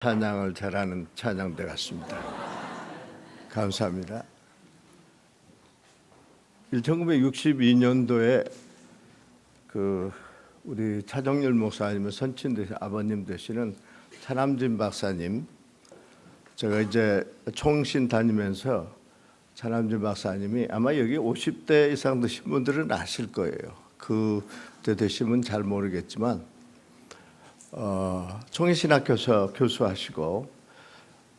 찬양을 잘하는 찬양대 같습니다. 감사합니다. 1962년도에 우리 차정열 목사님의 선친 되신 아버님 되시는 차남진 박사님, 제가 이제 총신 다니면서 차남진 박사님이 아마 여기 50대 이상 되신 분들은 아실 거예요. 그때 되시면 잘 모르겠지만 총신학교에서 교수하시고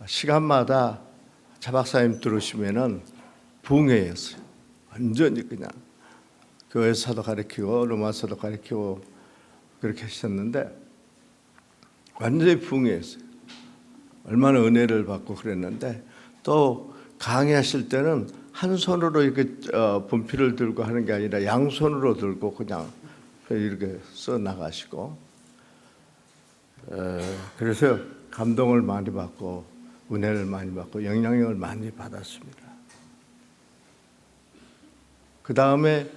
시간마다 차 박사님 들으시면은 붕해였어요. 완전히 그냥 교회사도 가르치고 로마서도 가르치고 그렇게 하셨는데 완전히 붕해했어요. 얼마나 은혜를 받고 그랬는데 또 강의하실 때는 한 손으로 이렇게 분필을 들고 하는 게 아니라 양손으로 들고 그냥 이렇게 써 나가시고 그래서 감동을 많이 받고 은혜를 많이 받고 영향력을 많이 받았습니다. 그 다음에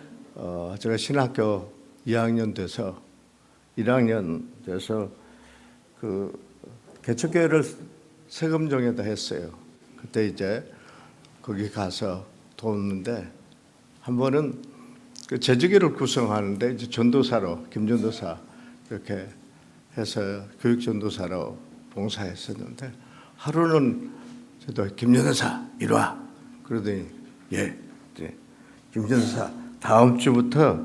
제가 신학교 2학년 돼서 1학년 돼서 그 개척교회를 세금정에다 했어요. 그때 이제 거기 가서 돕는데 한 번은 그 재직회를 구성하는데 이제 전도사로 김전도사 이렇게 해서 교육전도사로 봉사했었는데 하루는 저도 김전도사 이리 와 그러더니 예 김전도사 다음 주부터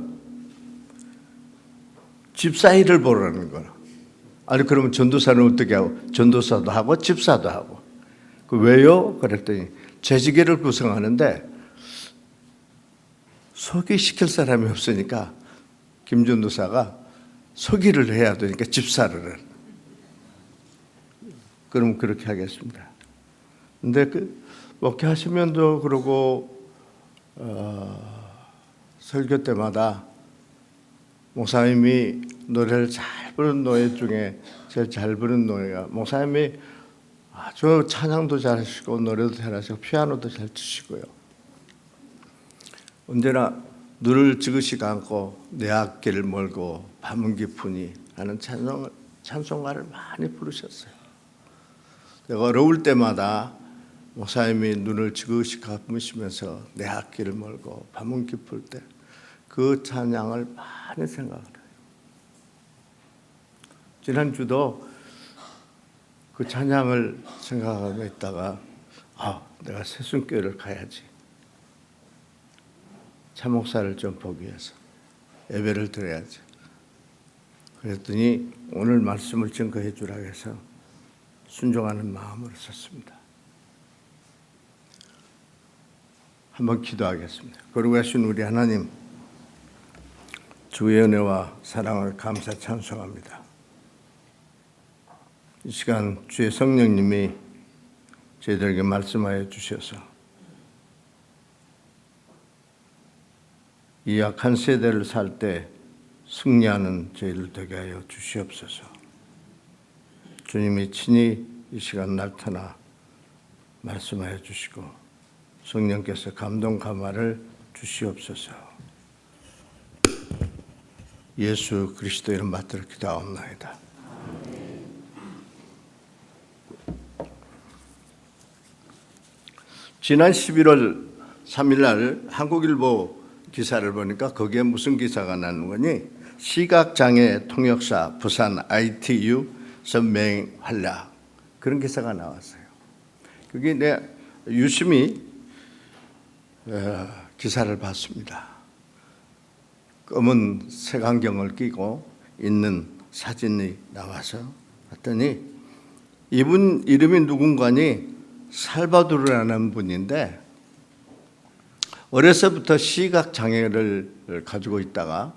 집사일을 보라는 거야. 아니 그러면 전도사는 어떻게 하고? 전도사도 하고 집사도 하고. 그 왜요? 그랬더니 재직회를 구성하는데 소개시킬 사람이 없으니까 김전도사가 소개를 해야 되니까 집사를. 그럼 그렇게 하겠습니다. 근데 목회하시면도 그러고 설교 때마다 목사님이 노래를 잘 부르는 노래 중에 제일 잘 부르는 노래가 목사님이 아주 찬양도 잘하시고 노래도 잘하시고 피아노도 잘 치시고요. 언제나 눈을 지그시 감고 내 앞길을 멀고 밤은 깊으니 하는 찬송가를 많이 부르셨어요. 내가 어려울 때마다 목사님이 눈을 지그시 감으시면서 내 앞길을 멀고 밤은 깊을 때 그 찬양을 많이 생각을 해요. 지난주도 그 찬양을 생각하고 있다가 내가 새순교회를 가야지. 차 목사를 좀 보기 위해서 예배를 드려야지. 그랬더니 오늘 말씀을 증거해 주라고 해서 순종하는 마음으로 섰습니다. 한번 기도하겠습니다. 거룩하신 우리 하나님, 주의 은혜와 사랑을 감사 찬송합니다. 이 시간 주의 성령님이 저희들에게 말씀하여 주셔서 이 약한 세대를 살 때 승리하는 저희들 되게 하여 주시옵소서. 주님이 친히 이 시간 나타나 말씀하여 주시고 성령께서 감동 감화를 주시옵소서. 예수 그리스도 이름 받들어 기도하옵나이다. 지난 11월 3일 날 한국일보 기사를 보니까 거기에 무슨 기사가 나는 거니? 시각장애 통역사 부산 ITU 선맹 활약, 그런 기사가 나왔어요. 그게 내가 유심히 기사를 봤습니다. 검은 색안경을 끼고 있는 사진이 나와서 봤더니 이분 이름이 누군가니 살바도르라는 분인데 어려서부터 시각장애를 가지고 있다가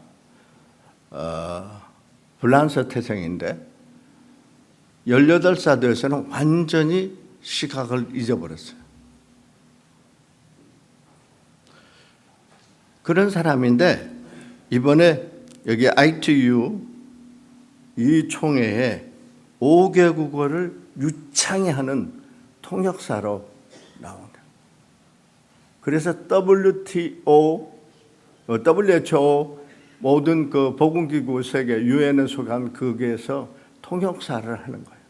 불란서 태생인데 18살 되어서는 완전히 시각을 잊어버렸어요. 그런 사람인데 이번에 여기 ITU 이 총회에 5개 국어를 유창히 하는 통역사로 나온다. 그래서 WHO 모든 그 보건기구 세계 유엔에 속한 거기에서 통역사를 하는 거예요.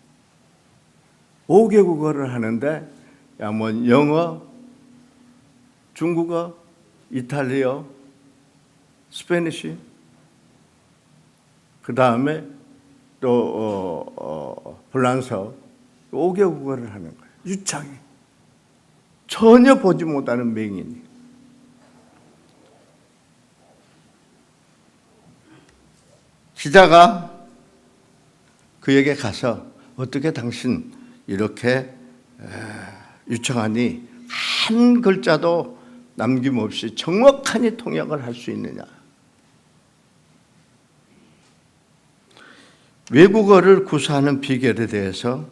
5개 국어를 하는데 뭐 영어, 중국어, 이탈리아, 스페니쉬, 그 다음에 또 프랑스어 5개 국어를 하는 거예요. 유창히. 전혀 보지 못하는 맹인이. 기자가 그에게 가서 어떻게 당신 이렇게 유창하니 한 글자도 남김없이 정확하니 통역을 할 수 있느냐. 외국어를 구사하는 비결에 대해서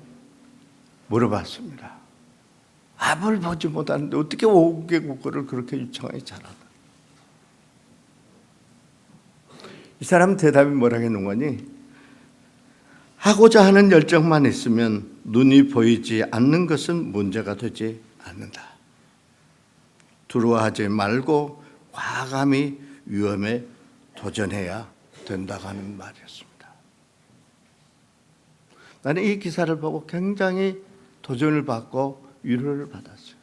물어봤습니다. 앞을 보지 못하는데 어떻게 5개 국어를 그렇게 유창하게 잘하나. 이 사람 대답이 뭐라고 했는 거니? 하고자 하는 열정만 있으면 눈이 보이지 않는 것은 문제가 되지 않는다. 두려워하지 말고 과감히 위험에 도전해야 된다고 하는 말이었습니다. 나는 이 기사를 보고 굉장히 도전을 받고 위로를 받았어요.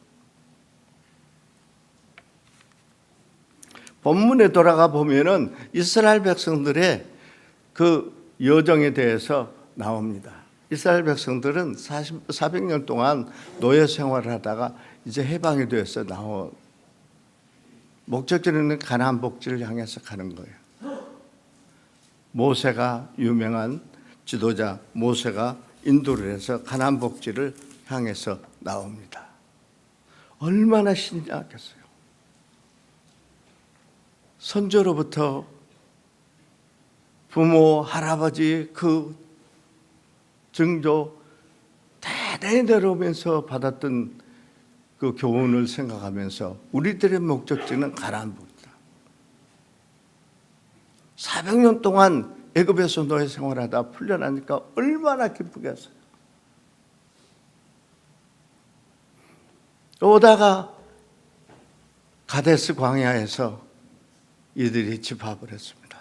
본문에 돌아가 보면은 이스라엘 백성들의 그 여정에 대해서 나옵니다. 이스라엘 백성들은 400년 동안 노예 생활을 하다가 이제 해방이 되어서 나온 목적지는 가나안 복지를 향해서 가는 거예요. 모세가 유명한 지도자 모세가 인도를 해서 가나안 복지를 향해서 나옵니다. 얼마나 신기하겠어요. 선조로부터 부모, 할아버지 그 증조 대대히 내려오면서 받았던 그 교훈을 생각하면서 우리들의 목적지는 가나안 복지다. 400년 동안 애굽에서 노예 생활하다 풀려나니까 얼마나 기쁘겠어요. 오다가 가데스 광야에서 이들이 집합을 했습니다.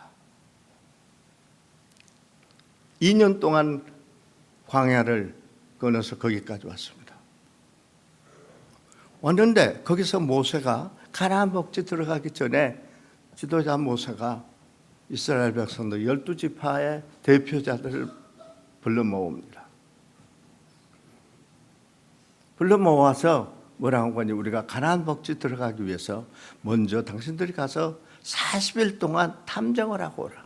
2년 동안 광야를 건너서 거기까지 왔습니다. 왔는데 거기서 모세가 가나안 복지 들어가기 전에 지도자 모세가 이스라엘 백성들 12지파의 대표자들을 불러 모읍니다. 불러 모아서 뭐라고 한 거니? 우리가 가나안 복지 들어가기 위해서 먼저 당신들이 가서 40일 동안 탐정을 하고 오라.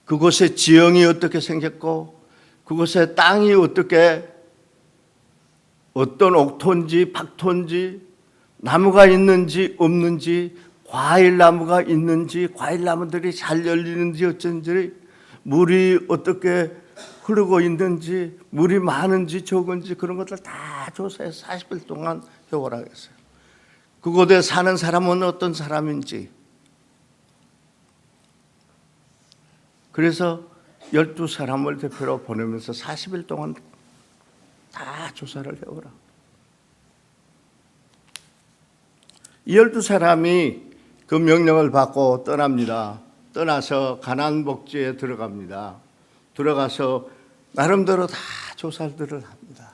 그곳의 지형이 어떻게 생겼고 그곳의 땅이 어떻게 어떤 옥토인지 박토인지 나무가 있는지 없는지 과일나무가 있는지 과일나무들이 잘 열리는지 어쩐지 물이 어떻게 흐르고 있는지 물이 많은지 적은지 그런 것들 다 조사해서 40일 동안 해오라고 했어요. 그곳에 사는 사람은 어떤 사람인지. 그래서 12사람을 대표로 보내면서 40일 동안 다 조사를 해오라. 이 12사람이 그 명령을 받고 떠납니다. 떠나서 가나안 복지에 들어갑니다. 들어가서 나름대로 다 조사들을 합니다.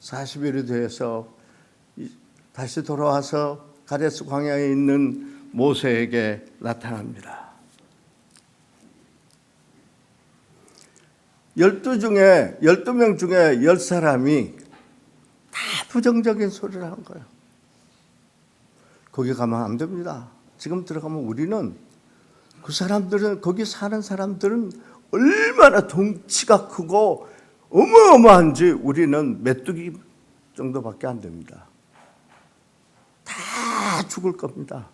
40일이 돼서 다시 돌아와서 가데스 광야에 있는 모세에게 나타납니다. 12명 중에 10사람이 다 부정적인 소리를 한 거예요. 거기 가면 안 됩니다. 지금 들어가면 우리는 그 사람들은 거기 사는 사람들은 얼마나 덩치가 크고 어마어마한지 우리는 메뚜기 정도밖에 안 됩니다. 다 죽을 겁니다.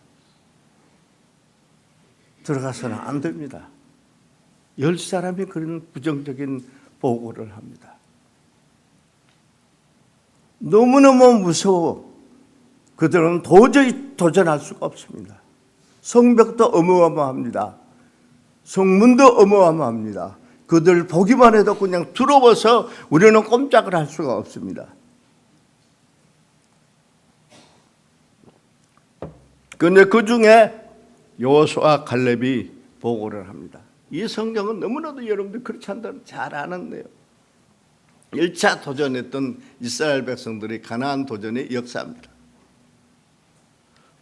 들어가서는 안 됩니다. 10사람이 그런 부정적인 보고를 합니다. 너무너무 무서워. 그들은 도저히 도전할 수가 없습니다. 성벽도 어마어마합니다. 성문도 어마어마합니다. 그들 보기만 해도 그냥 두려워서 우리는 꼼짝을 할 수가 없습니다. 그런데 그 중에 여호수아 갈렙이 보고를 합니다. 이 성경은 너무나도 여러분들 그렇지 않다는 잘 아는데요. 1차 도전했던 이스라엘 백성들이 가나안 도전의 역사입니다.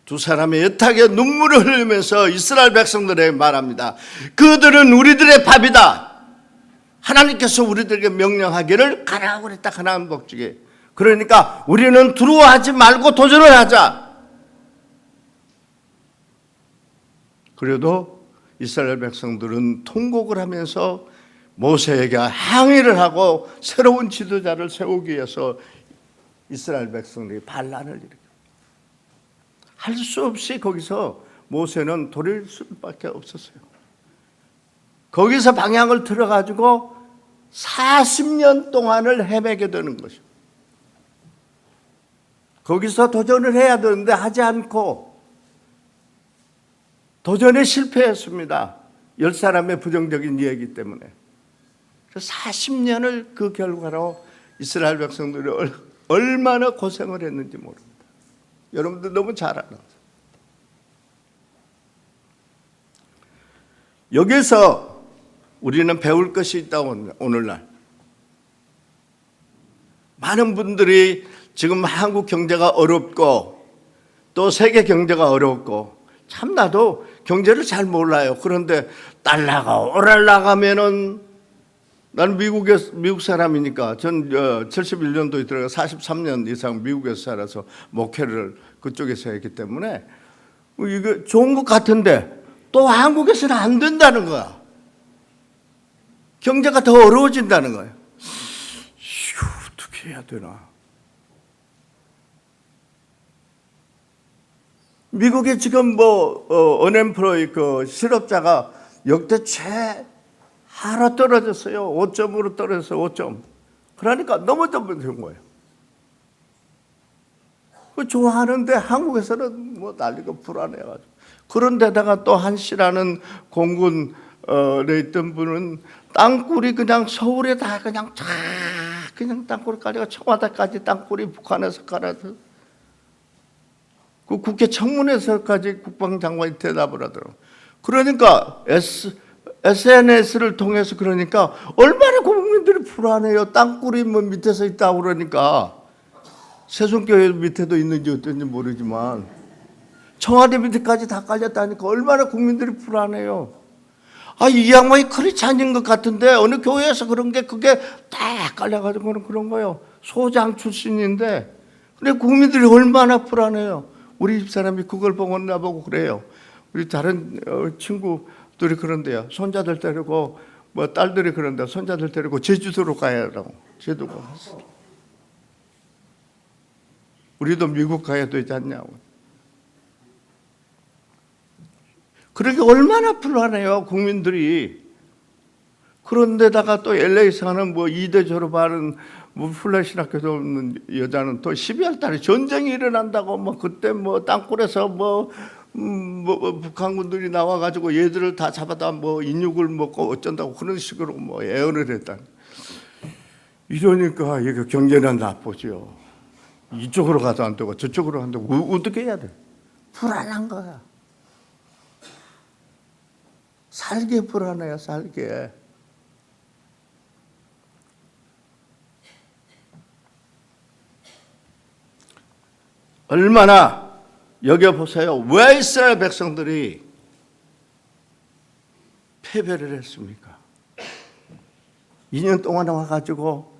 두 사람의 애타게 눈물을 흘리면서 이스라엘 백성들에게 말합니다. 그들은 우리들의 밥이다. 하나님께서 우리들에게 명령하기를 가라고 그랬다. 가나안 복지에. 그러니까 우리는 두려워하지 말고 도전을 하자. 그래도 이스라엘 백성들은 통곡을 하면서 모세에게 항의를 하고 새로운 지도자를 세우기 위해서 이스라엘 백성들이 반란을 일으킵니다. 할 수 없이 거기서 모세는 돌릴 수밖에 없었어요. 거기서 방향을 틀어가지고 40년 동안을 헤매게 되는 것이죠. 거기서 도전을 해야 되는데 하지 않고 도전에 실패했습니다. 10사람의 부정적인 이야기 때문에. 40년을 그 결과로 이스라엘 백성들이 얼마나 고생을 했는지 모릅니다. 여러분들 너무 잘 알아요. 여기서 우리는 배울 것이 있다고 오늘날. 많은 분들이 지금 한국 경제가 어렵고 또 세계 경제가 어렵고 참 나도 경제를 잘 몰라요. 그런데 달러가 오르락가면은 나는 미국 사람이니까 전 71년도에 들어가 43년 이상 미국에서 살아서 목회를 그쪽에서 했기 때문에 이거 좋은 것 같은데 또 한국에서는 안 된다는 거야. 경제가 더 어려워진다는 거예요. 어떻게 해야 되나? 미국에 지금 언엠플로이 그 실업자가 역대 최하로 떨어졌어요. 5점으로 떨어져서 5점. 그러니까 너무 된 거예요. 그 좋아하는데 한국에서는 난리가 불안해가지고. 그런데다가 또 한 씨라는 공군에 있던 분은 땅굴이 그냥 서울에 다 그냥 그냥 땅굴까지가 청와대까지 땅굴이 북한에서 깔아서 그 국회 청문회에서까지 국방장관이 대답을 하더라고요. 그러니까 SNS를 통해서 그러니까 얼마나 국민들이 불안해요. 땅굴이 밑에서 있다고 그러니까 세종교회 밑에도 있는지 어떤지 모르지만 청와대 밑에까지 다 깔렸다니까 얼마나 국민들이 불안해요. 이 양반이 크리스찬인 것 같은데 어느 교회에서 그런 게 그게 다 깔려가지고 그런 거예요. 소장 출신인데 근데 국민들이 얼마나 불안해요. 우리 집사람이 그걸 보고 나보고 그래요. 우리 다른 친구들이 그런데요. 손자들 데리고 딸들이 그런데 손자들 데리고 제주도로 가야 하라고. 제주도 갔어. 우리도 미국 가야 되지 않냐고. 그렇게 얼마나 불안해요 국민들이. 그런데다가 또 LA 사는 2대 졸업하는 플래시학교도 없는 여자는 또 12월 달에 전쟁이 일어난다고 그때 땅굴에서 북한군들이 나와가지고 얘들을 다 잡아다 인육을 먹고 어쩐다고 그런 식으로 애언을 했다. 이러니까 이게 경제는 나쁘죠. 이쪽으로 가도 안 되고 저쪽으로 안 되고 어떻게 해야 돼? 불안한 거야. 살게 불안해요, 살게. 얼마나 여겨보세요. 왜 이스라엘 백성들이 패배를 했습니까? 2년 동안 와가지고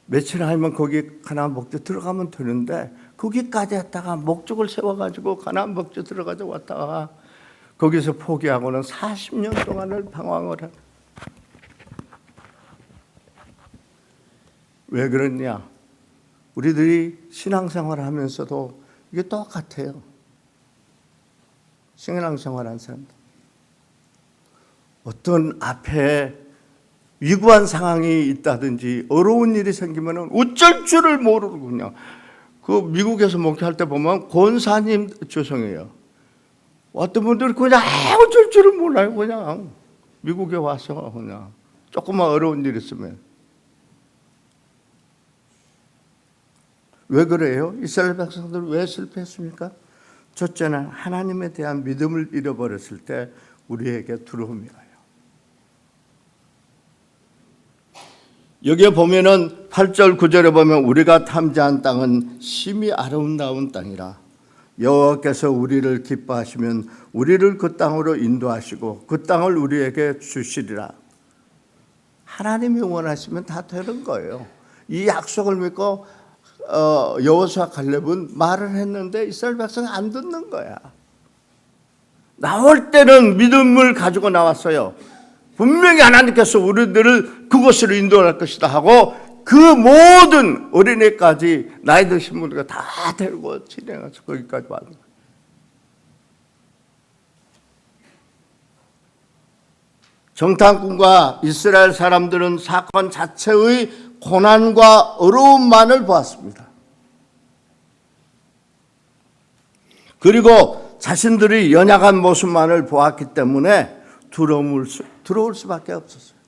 며칠 하면 거기 가나안 목적 들어가면 되는데 거기까지 했다가 목적을 세워가지고 가나안 목적 들어가서 왔다가 거기서 포기하고는 40년 동안을 방황을 하고. 왜 그러냐? 우리들이 신앙생활을 하면서도 이게 똑같아요. 신앙생활하는 사람들. 어떤 앞에 위구한 상황이 있다든지 어려운 일이 생기면 어쩔 줄을 모르고 그냥 그 미국에서 목회할 때 보면 권사님 죄송해요. 어떤 분들이 그냥 어쩔 줄을 몰라요. 그냥 미국에 와서 그냥 조금만 어려운 일 있으면. 왜 그래요? 이스라엘 백성들 왜 실패했습니까? 첫째는 하나님에 대한 믿음을 잃어버렸을 때 우리에게 두려움이 와요. 여기에 보면은 8절 9절에 보면 우리가 탐지한 땅은 심히 아름다운 땅이라 여호와께서 우리를 기뻐하시면 우리를 그 땅으로 인도하시고 그 땅을 우리에게 주시리라. 하나님이 원하시면 다 되는 거예요. 이 약속을 믿고 여호수아 갈렙은 말을 했는데 이스라엘 백성이 안 듣는 거야. 나올 때는 믿음을 가지고 나왔어요. 분명히 하나님께서 우리들을 그곳으로 인도할 것이다 하고 그 모든 어린애까지 나이 드신 분들과 다 데리고 진행해서 거기까지 왔는 거예요. 정탐꾼과 이스라엘 사람들은 사건 자체의 고난과 어려움만을 보았습니다. 그리고 자신들이 연약한 모습만을 보았기 때문에 들어올 수밖에 없었어요.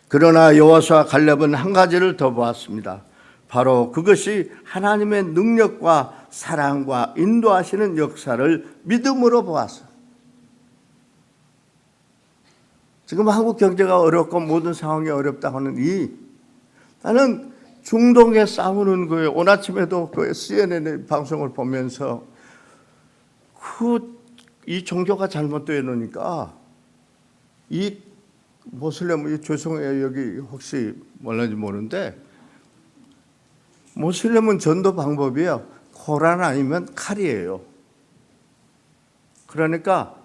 그러나 여호수아 갈렙은 한 가지를 더 보았습니다. 바로 그것이 하나님의 능력과 사랑과 인도하시는 역사를 믿음으로 보았어요. 지금 한국 경제가 어렵고 모든 상황이 어렵다고 하는 나는 중동에 싸우는 거예요. 오늘 아침에도 그 CNN 방송을 보면서 이 종교가 잘못되어 놓으니까 이 모슬렘, 죄송해요. 여기 혹시 몰랐는지 모르는데 모슬렘은 전도 방법이에요. 코란 아니면 칼이에요. 그러니까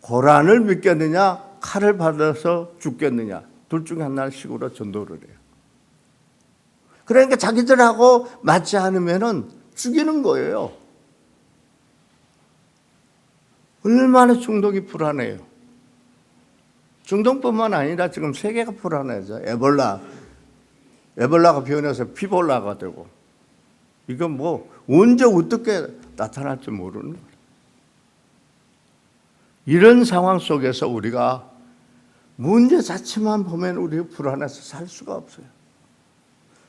코란을 믿겠느냐 칼을 받아서 죽겠느냐 둘 중에 하나를 식으로 전도를 해요. 그러니까 자기들하고 맞지 않으면 죽이는 거예요. 얼마나 중동이 불안해요. 중동뿐만 아니라 지금 세계가 불안해져. 에볼라가 변해서 피볼라가 되고 이건 뭐 언제 어떻게 나타날지 모르는 거예요. 이런 상황 속에서 우리가 문제 자체만 보면 우리 불안해서 살 수가 없어요.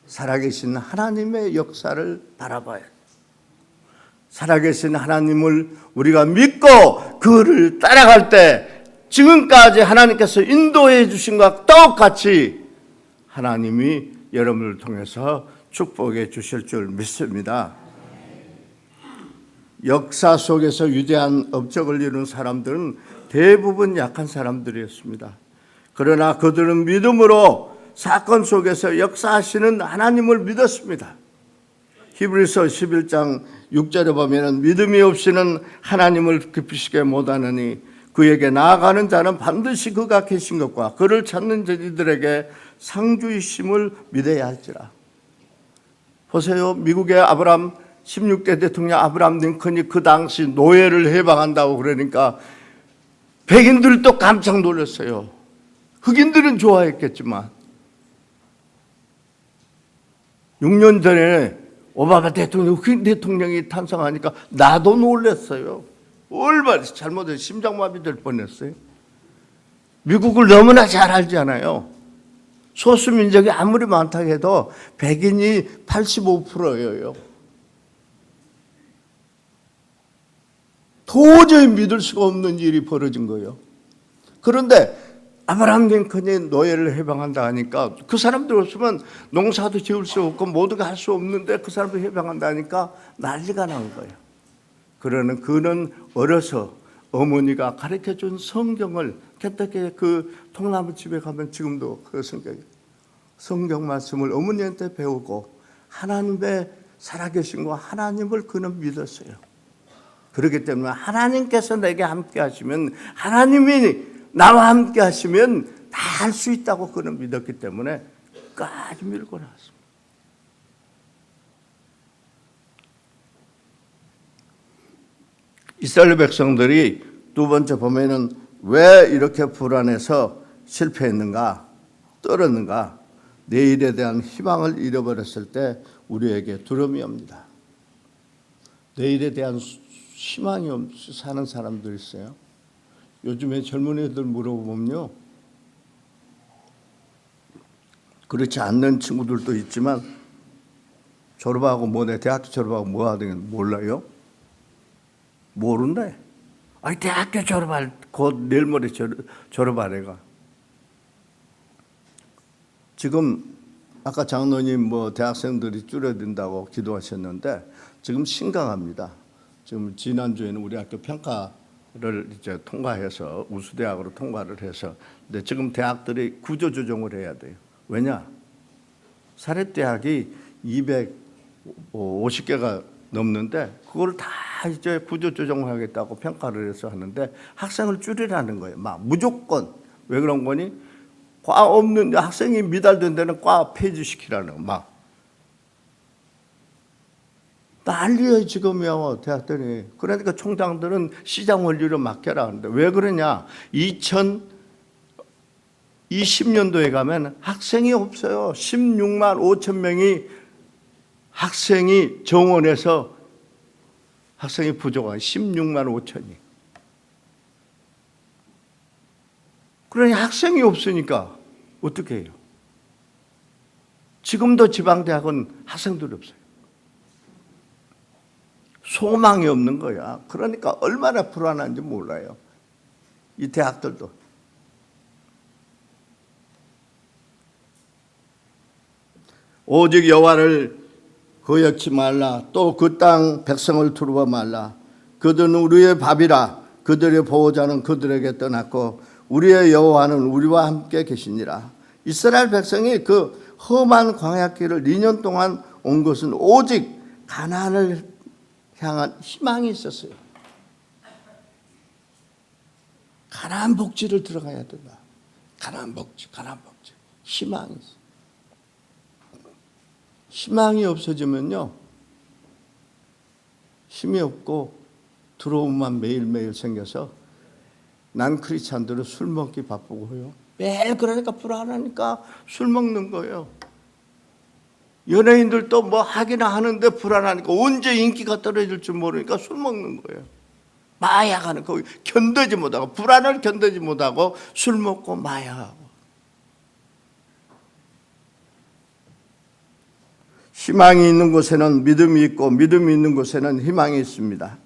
살아계신 하나님의 역사를 바라봐야 돼요. 살아계신 하나님을 우리가 믿고 그를 따라갈 때 지금까지 하나님께서 인도해 주신 것과 똑같이 하나님이 여러분을 통해서 축복해 주실 줄 믿습니다. 역사 속에서 위대한 업적을 이룬 사람들은 대부분 약한 사람들이었습니다. 그러나 그들은 믿음으로 사건 속에서 역사하시는 하나님을 믿었습니다. 히브리서 11장 6절에 보면 믿음이 없이는 하나님을 기쁘시게 못하느니 그에게 나아가는 자는 반드시 그가 계신 것과 그를 찾는 이들에게 상주이심을 믿어야 할지라. 보세요. 미국의 아브라함 16대 대통령 아브라함 링컨이 그 당시 노예를 해방한다고 그러니까 백인들도 깜짝 놀랐어요. 흑인들은 좋아했겠지만 6년 전에 오바마 대통령, 흑인 대통령이 탄생하니까 나도 놀랐어요. 얼마나 잘못해서 심장마비 될 뻔했어요. 미국을 너무나 잘 알잖아요. 소수민족이 아무리 많다고 해도 백인이 85%예요. 도저히 믿을 수가 없는 일이 벌어진 거예요. 그런데 아브라함 링컨이 노예를 해방한다 하니까 그 사람들 없으면 농사도 지을 수 없고 모두가 할 수 없는데 그 사람들 해방한다 하니까 난리가 난 거예요. 그러는 그는 어려서 어머니가 가르쳐준 성경을 kentucky 그 통나무 집에 가면 지금도 그 성경 말씀을 어머니한테 배우고 하나님의 살아계신 거 하나님을 그는 믿었어요. 그렇기 때문에 하나님께서 내게 함께 하시면 하나님이 나와 함께 하시면 다 할 수 있다고 그는 믿었기 때문에 끝까지 밀고 나왔습니다. 이스라엘 백성들이 두 번째 보면은 왜 이렇게 불안해서 실패했는가, 떨었는가, 내일에 대한 희망을 잃어버렸을 때 우리에게 두려움이 옵니다. 내일에 대한 희망이 없이 사는 사람들 있어요. 요즘에 젊은 애들 물어보면요, 그렇지 않는 친구들도 있지만 졸업하고 뭐네, 대학교 졸업하고 뭐 하든 몰라요? 모른대. 아니 대학교 졸업할 곧 내일 모레 졸업하래가. 지금 아까 장로님 뭐 대학생들이 줄어든다고 기도하셨는데 지금 심각합니다. 지금 지난주에는 우리 학교 평가를 이제 통과해서 우수대학으로 통과를 해서, 근데 지금 대학들이 구조조정을 해야 돼요. 왜냐? 사립대학이 250개가 넘는데 그걸 다 이제 구조조정을 하겠다고 평가를 해서 하는데 학생을 줄이라는 거예요. 막 무조건. 왜 그런 거니? 과 없는 학생이 미달된 데는 과 폐지시키라는 거. 막 난리예요 지금이요 대학들이. 그러니까 총장들은 시장 원리로 맡겨라 하는데 왜 그러냐? 2020년도에 가면 학생이 없어요. 16만 5천 명이 학생이 정원에서 학생이 부족한 16만 5천이. 그러니 학생이 없으니까 어떻게 해요? 지금도 지방대학은 학생들이 없어요. 소망이 없는 거야. 그러니까 얼마나 불안한지 몰라요. 이 대학들도. 오직 여호와를 거역치 말라. 또 그 땅 백성을 두루봐 말라. 그들은 우리의 밥이라. 그들의 보호자는 그들에게 떠났고 우리의 여호와는 우리와 함께 계시니라. 이스라엘 백성이 그 험한 광야길을 2년 동안 온 것은 오직 가나안을 향한 희망이 있었어요. 가나안 복지를 들어가야 된다. 가나안 복지. 희망이 있어요. 희망이 없어지면요, 힘이 없고 두려움만 매일매일 생겨서 난 크리스찬들은 술 먹기 바쁘고요. 매일 그러니까 불안하니까 술 먹는 거예요. 연예인들도 뭐 하기는 하는데 불안하니까 언제 인기가 떨어질 줄 모르니까 술 먹는 거예요. 마약하는 거 견디지 못하고, 불안을 견디지 못하고 술 먹고 마약하고. 희망이 있는 곳에는 믿음이 있고 믿음이 있는 곳에는 희망이 있습니다.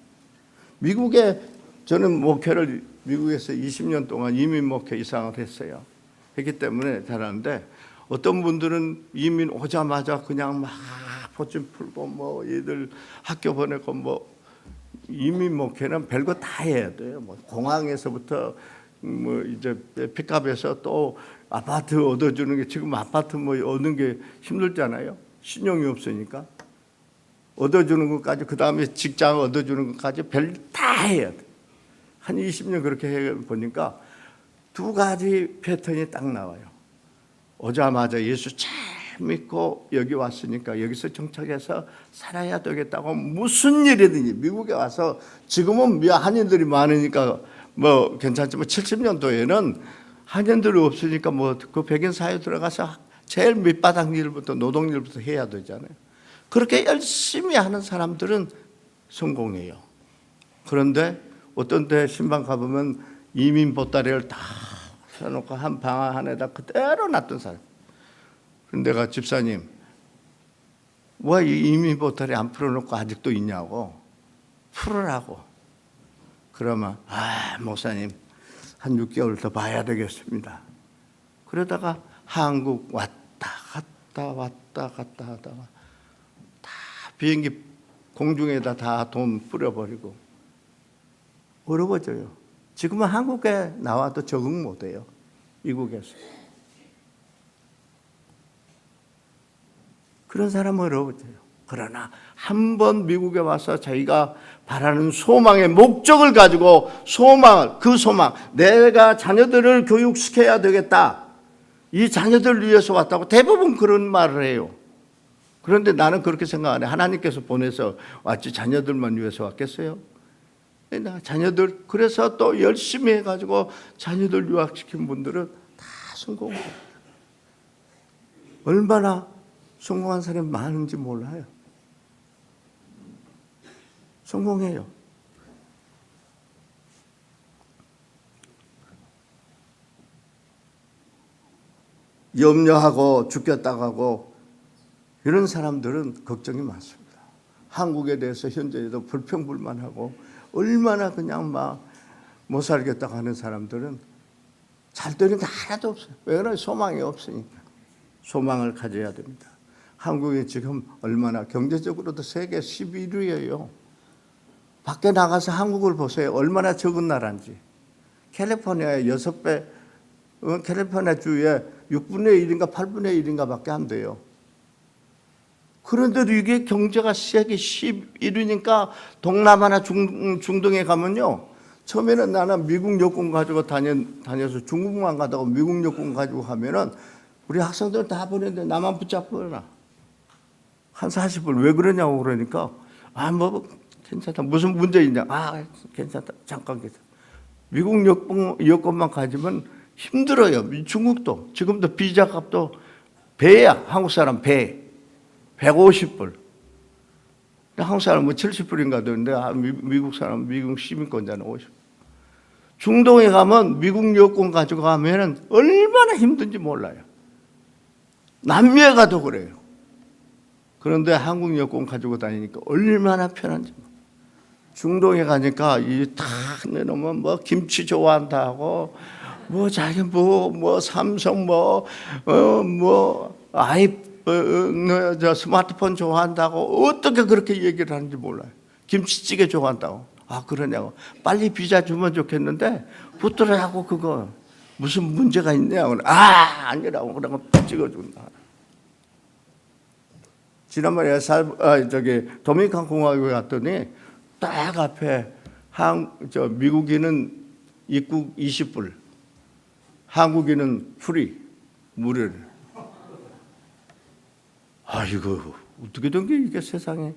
미국에 저는 목회를 미국에서 20년 동안 이민 목회 이상을 했어요. 했기 때문에 잘하는데, 어떤 분들은 이민 오자마자 그냥 막 포진 풀고 뭐 얘들 학교 보내고 뭐, 이민 목회는 별거 다 해야 돼요. 뭐 공항에서부터 뭐 이제 픽업해서 또 아파트 얻어주는 게, 지금 아파트 뭐 얻는 게 힘들잖아요. 신용이 없으니까. 얻어주는 것까지, 그 다음에 직장 얻어주는 것까지 별 다 해야 돼. 한 20년 그렇게 해 보니까 두 가지 패턴이 딱 나와요. 오자마자 예수 잘 믿고 여기 왔으니까 여기서 정착해서 살아야 되겠다고 무슨 일이든지, 미국에 와서 지금은 한인들이 많으니까 뭐 괜찮지만 70년도에는 한인들이 없으니까 뭐 그 백인 사회 들어가서 제일 밑바닥 일부터 노동 일부터 해야 되잖아요. 그렇게 열심히 하는 사람들은 성공해요. 그런데 어떤 데 신방 가보면 이민 보따리를 다 써놓고 한 방 안에다 그대로 놨던 사람. 그런데 내가 집사님, 왜 이 이민 보따리 안 풀어놓고 아직도 있냐고. 풀으라고. 그러면 목사님 한 6개월 더 봐야 되겠습니다. 그러다가 한국 왔다 갔다 하다가 다 비행기 공중에다 다 돈 뿌려버리고 어려워져요. 지금은 한국에 나와도 적응 못해요. 미국에서. 그런 사람은 어려워져요. 그러나 한 번 미국에 와서 자기가 바라는 소망의 목적을 가지고 그 소망, 내가 자녀들을 교육시켜야 되겠다. 이 자녀들을 위해서 왔다고 대부분 그런 말을 해요. 그런데 나는 그렇게 생각 안 해. 하나님께서 보내서 왔지 자녀들만 위해서 왔겠어요? 자녀들, 그래서 또 열심히 해가지고 자녀들 유학시킨 분들은 다 성공해요. 얼마나 성공한 사람이 많은지 몰라요. 성공해요. 염려하고 죽겠다고 하고 이런 사람들은 걱정이 많습니다. 한국에 대해서 현재에도 불평불만하고 얼마나 그냥 막 못 살겠다고 하는 사람들은 잘 되는 게 하나도 없어요. 왜 그러냐? 소망이 없으니까. 소망을 가져야 됩니다. 한국이 지금 얼마나 경제적으로도 세계 11위예요. 밖에 나가서 한국을 보세요. 얼마나 적은 나라인지. 캘리포니아의 6배, 캘리포니아 주에 6분의 1인가 8분의 1인가 밖에 안 돼요. 그런데도 이게 경제가 세계 11위니까 동남아나 중동에 가면요. 처음에는 나는 미국 여권 가지고 다녀서 중국만 가다가 미국 여권 가지고 가면은 우리 학생들 다 보냈는데 나만 붙잡거나 한 40분 왜 그러냐고 그러니까 뭐 괜찮다. 무슨 문제 있냐. 괜찮다. 잠깐 계세요. 미국 여권만 가지면 힘들어요. 중국도 지금도 비자 값도 배야. 한국 사람 배 150불. 한국 사람 뭐 70불인가 되는데 미국 사람 미국 시민권자는 50불. 중동에 가면 미국 여권 가지고 가면은 얼마나 힘든지 몰라요. 남미에 가도 그래요. 그런데 한국 여권 가지고 다니니까 얼마나 편한지. 중동에 가니까 이딱 내놓으면 뭐 김치 좋아한다고 뭐 자기 뭐 삼성 저 스마트폰 좋아한다고 어떻게 그렇게 얘기를 하는지 몰라요. 김치찌개 좋아한다고. 그러냐고. 빨리 비자 주면 좋겠는데 붙들으라고 그거 무슨 문제가 있냐고. 아니라고 그러고 찍어준다. 지난번에 도미니칸 공화국에 갔더니 딱 앞에 미국인은 입국 20불, 한국인은 프리, 무료를. 이거 어떻게 된 게 이게 세상에.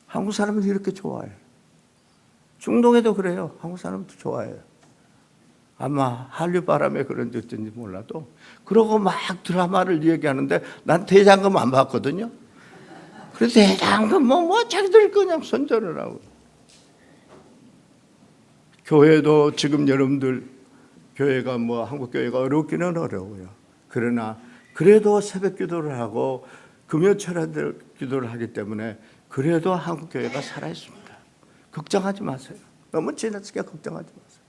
한국 사람은 이렇게 좋아해요. 중동에도 그래요. 한국 사람도 좋아해요. 아마 한류 바람에 그런 지 몰라도 그러고 막 드라마를 얘기하는데 난 대장금 안 봤거든요. 그래서 대장금 자기들 그냥 선전을 하고. 교회도 지금 여러분들 교회가 한국 교회가 어렵기는 어려워요. 그러나 그래도 새벽 기도를 하고 금요철에 기도를 하기 때문에 그래도 한국 교회가 살아 있습니다. 걱정하지 마세요. 너무 지나치게 걱정하지 마세요.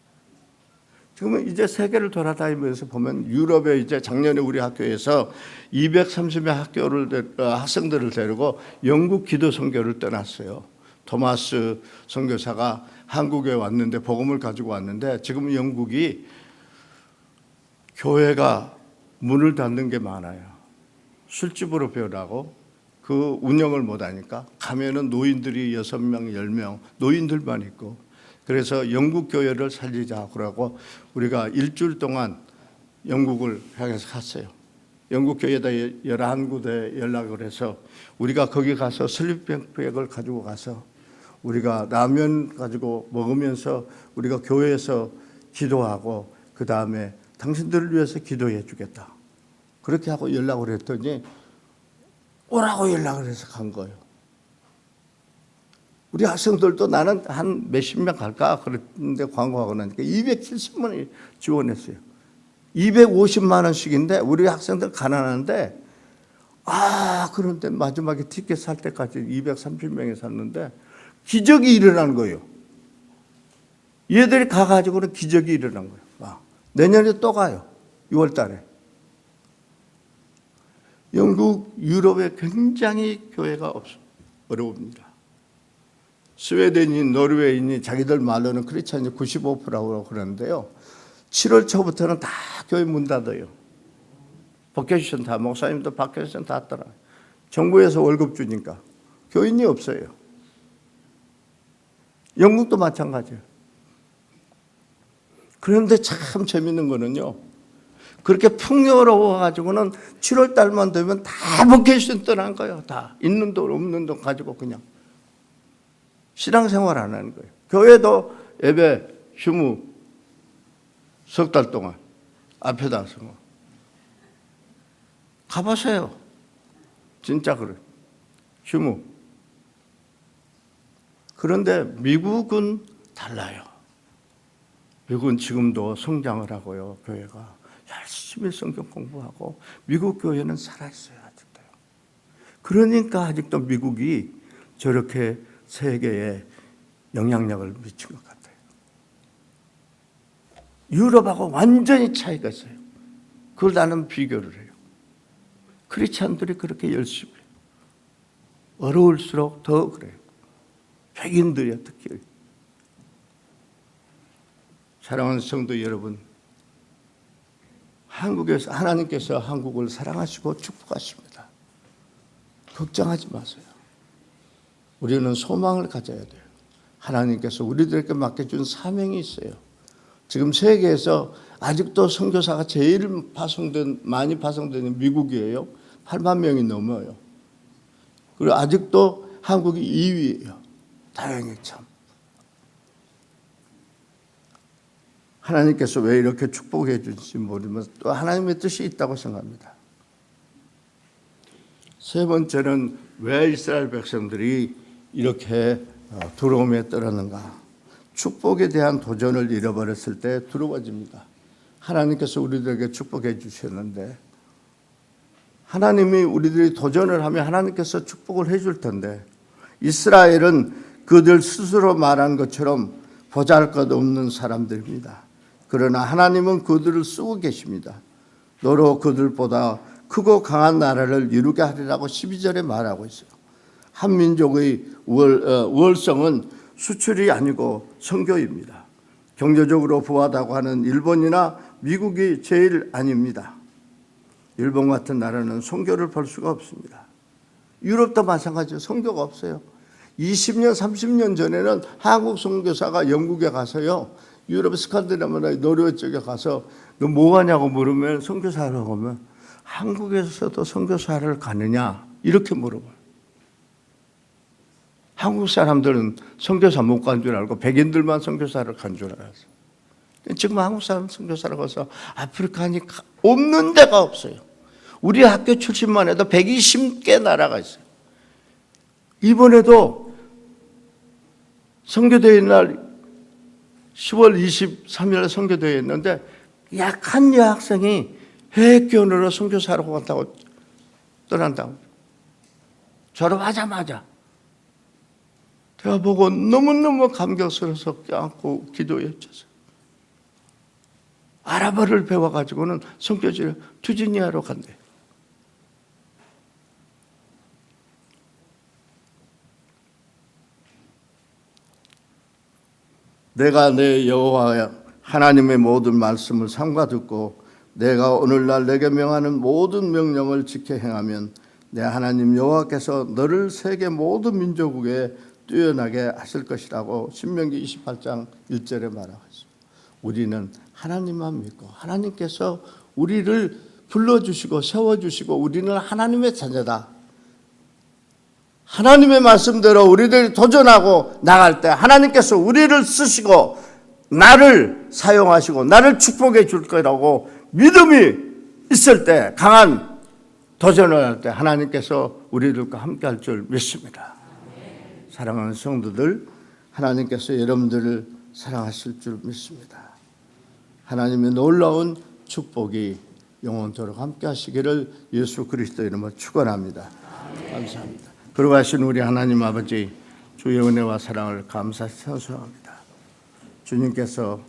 지금은 이제 세계를 돌아다니면서 보면 유럽에 이제 작년에 우리 학교에서 230명 학생들을 데리고 영국 기도 선교를 떠났어요. 토마스 선교사가 한국에 왔는데 복음을 가지고 왔는데 지금 영국이 교회가 문을 닫는 게 많아요. 술집으로 변하고 그 운영을 못하니까 가면은 노인들이 6명, 10명 노인들만 있고 그래서 영국 교회를 살리자 그러고 우리가 일주일 동안 영국을 향해서 갔어요. 영국 교회에다 11군데 연락을 해서 우리가 거기 가서 슬리핑백을 가지고 가서 우리가 라면 가지고 먹으면서 우리가 교회에서 기도하고 그 다음에 당신들을 위해서 기도해 주겠다. 그렇게 하고 연락을 했더니 오라고 연락을 해서 간 거예요. 우리 학생들도 나는 한 몇십 명 갈까 그랬는데 광고하고 나니까 270만 원이 지원했어요. 250만 원씩인데 우리 학생들 가난한데 그런데 마지막에 티켓 살 때까지 230명이 샀는데 기적이 일어난 거예요. 얘들이 가가지고는 기적이 일어난 거예요. 내년에 또 가요. 6월 달에. 영국, 유럽에 굉장히 교회가 어려웁니다. 스웨덴이, 노르웨이니 자기들 말로는 크리스찬이 95%라고 그러는데요. 7월 초부터는 다 교회 문 닫아요. 버케이션 다, 목사님도 버케이션 다 떠나요. 정부에서 월급 주니까 교인이 없어요. 영국도 마찬가지예요. 그런데 참 재밌는 거는요. 그렇게 풍요로워가지고는 7월 달만 되면 다 버케이션 떠난 거예요. 다 있는 돈 없는 돈 가지고 그냥 신앙생활 안 하는 거예요. 교회도 예배 휴무 석 달 동안 앞에다 서고 가보세요. 진짜 그래요. 휴무. 그런데 미국은 달라요. 미국은 지금도 성장을 하고요. 교회가 열심히 성경 공부하고 미국 교회는 살아있어요. 아직도요. 그러니까 아직도 미국이 저렇게 세계에 영향력을 미친 것 같아요. 유럽하고 완전히 차이가 있어요. 그걸 나는 비교를 해요. 크리스찬들이 그렇게 열심히 해요. 어려울수록 더 그래요. 백인들이야 특히. 사랑하는 성도 여러분, 한국에서 하나님께서 한국을 사랑하시고 축복하십니다. 걱정하지 마세요. 우리는 소망을 가져야 돼요. 하나님께서 우리들에게 맡겨준 사명이 있어요. 지금 세계에서 아직도 선교사가 제일 많이 파송되는 미국이에요. 8만 명이 넘어요. 그리고 아직도 한국이 2위예요. 다행히 참. 하나님께서 왜 이렇게 축복해 주실지 모르면 또 하나님의 뜻이 있다고 생각합니다. 세 번째는 왜 이스라엘 백성들이 이렇게 두려움에 떨었는가? 축복에 대한 도전을 잃어버렸을 때 두려워집니다. 하나님께서 우리들에게 축복해 주셨는데 하나님이 우리들이 도전을 하면 하나님께서 축복을 해줄 텐데 이스라엘은 그들 스스로 말한 것처럼 보잘것없는 사람들입니다. 그러나 하나님은 그들을 쓰고 계십니다. 너로 그들보다 크고 강한 나라를 이루게 하리라고 12절에 말하고 있어요. 한 민족의 우월성은 수출이 아니고 선교입니다. 경제적으로 부하다고 하는 일본이나 미국이 제일 아닙니다. 일본 같은 나라는 선교를 볼 수가 없습니다. 유럽도 마찬가지로 선교가 없어요. 20년, 30년 전에는 한국 선교사가 영국에 가서요. 유럽 스칸디나비아 노르웨이 쪽에 가서 너 뭐 하냐고 물으면 선교사를 가면 한국에서도 선교사를 가느냐 이렇게 물어봐요. 한국 사람들은 선교사 못 간 줄 알고 백인들만 선교사를 간 줄 알았어요. 지금 한국 사람 선교사를 가서 아프리카니 없는 데가 없어요. 우리 학교 출신만 해도 120개 나라가 있어요. 이번에도 선교대회 날 10월 23일 선교대회 했는데 약한 여학생이 해외교원으로 선교사로 간다고 떠난다고. 졸업하자마자 제가 보고 너무너무 감격스러워서 껴안고 기도에 쳤어요. 아랍어를 배워가지고는 선교지를 투지니아로 간대요. 내가 내 여호와 하나님의 모든 말씀을 삼가 듣고 내가 오늘날 내게 명하는 모든 명령을 지켜 행하면 내 하나님 여호와께서 너를 세계 모든 민족에 뛰어나게 하실 것이라고 신명기 28장 1절에 말하고 있습니다. 우리는 하나님만 믿고 하나님께서 우리를 불러주시고 세워주시고 우리는 하나님의 자녀다. 하나님의 말씀대로 우리들이 도전하고 나갈 때 하나님께서 우리를 쓰시고 나를 사용하시고 나를 축복해 줄 거라고 믿음이 있을 때 강한 도전을 할 때 하나님께서 우리들과 함께 할 줄 믿습니다. 사랑하는 성도들, 하나님께서 여러분들을 사랑하실 줄 믿습니다. 하나님의 놀라운 축복이 영원토록 함께 하시기를 예수 그리스도 이름으로 축원합니다. 감사합니다. 거룩하신 우리 하나님 아버지, 주의 은혜와 사랑을 감사히 찬송합니다. 주님께서